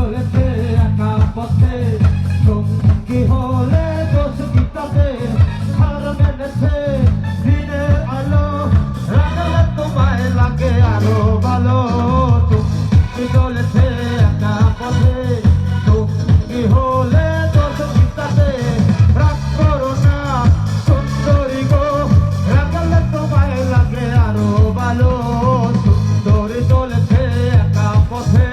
চলেছে একা পথে সঙ্গী হলে দোষ কি তবে হার মেনেছে দিনের আলো রাগালে তোমায় লাগে আরো ভালো তুমি চলেছে একা পথে সঙ্গী হলে দোষ কি তবে রাগ করো না সুন্দরী গো রাগালে তোমায় লাগে আরো ভালো সুন্দরী চলেছে একা পথে।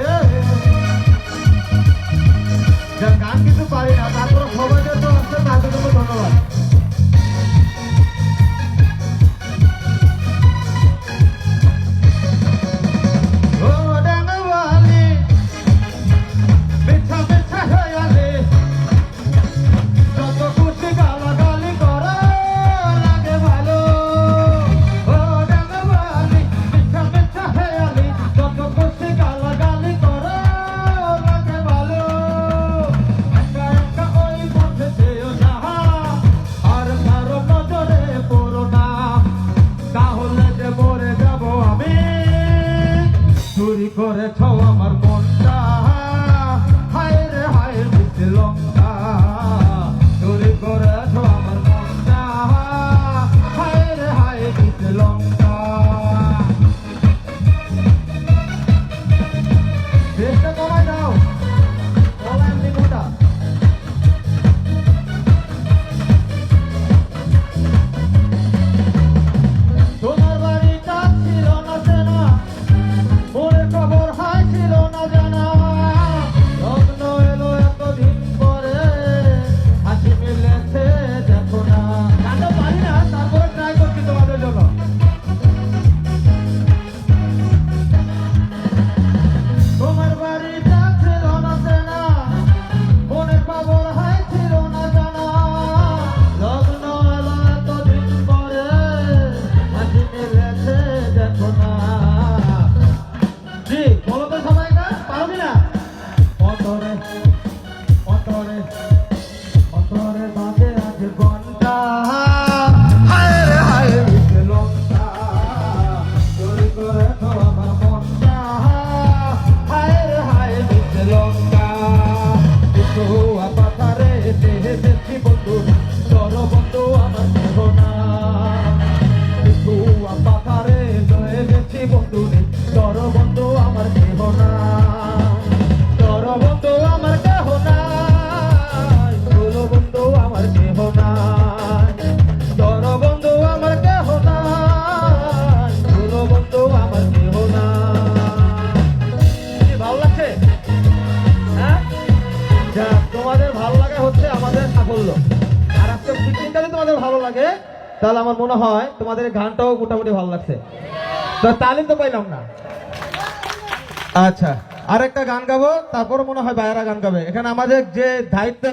গান কিন্তু পারি না, তারপর সবাই যত আসছে তাদের জন্য ধন্যবাদ। ও ডাঙ্গাওয়ালি মিঠা মিঠা হয়ালে যত খুশি গালাগালি করো লাগে ভালো। ও ডাঙ্গাওয়ালি মিঠা মিঠা হয়ালে যত খুশি গালাগালি করো লাগে ভালো। একা একা ওই পথে যেও না আর কারো নজরে পড়ো না, তাহলে যে মরে যাব আমি। চুরি করেছ আমার মনটা হায় রে হায় মিষ্টি লঙ্কা, চুরি করেছ আমার মনটা হায় রে হায় মিষ্টি লঙ্কা। দেশটা কমাই দাও কমাই এমনি কোনটা। তোমার বাড়িটা ছিল না চেনা, মনের খবর হাই ছিল না জানা, লগ্ন এলো এতদিন পরে হাসি মিলেছে দেখো না। গানটা পারি না, তারপরে ট্রাই করছি তোমাদের জন্য। তোমার বাড়িটা ছিল না চেনা, মনের খবর হাই ছিল না জানা, লগ্ন এলো এতদিন পরে হাসি মিলেছে দেখো না। জি বলো তো সবাই, না পারবি না। অন্তরে অন্তরে অন্তরে বাজে আজ ঘন্টা হায় রে হায় মিশে লঙ্কা, চুরি করেছ আমার মনটা হায় রে হায় মিশে লঙ্কা। একটু পাথারে দেহে দেখছি বন্ধু চল বন্ধু আমার দেহ না, একটু পাথারে জয়ে দেখছি বন্ধু চর বন্ধু আমার দেহ না, চর বন্ধু আমার দেহ না, চল বন্ধু আমার দেহ না, চর বন্ধু আমার দেহ না, চল বন্ধু আমার দেহ না। কি ভালো লাগছে? হ্যাঁ যাক, তোমাদের ভালো লাগা হচ্ছে আমাদের সাফল্য। আর আজকে পিকনিকটা যদি তোমাদের ভালো লাগে তাহলে আমার মনে হয় তোমাদের এই গানটাও মোটামুটি ভালো লাগছে। তো তালিম তো পাইলাম না। আচ্ছা, আরেকটা গান গাবো, তারপর মনে হয় বাইরা গান গাবে। এখানে আমাদের যে দায়িত্ব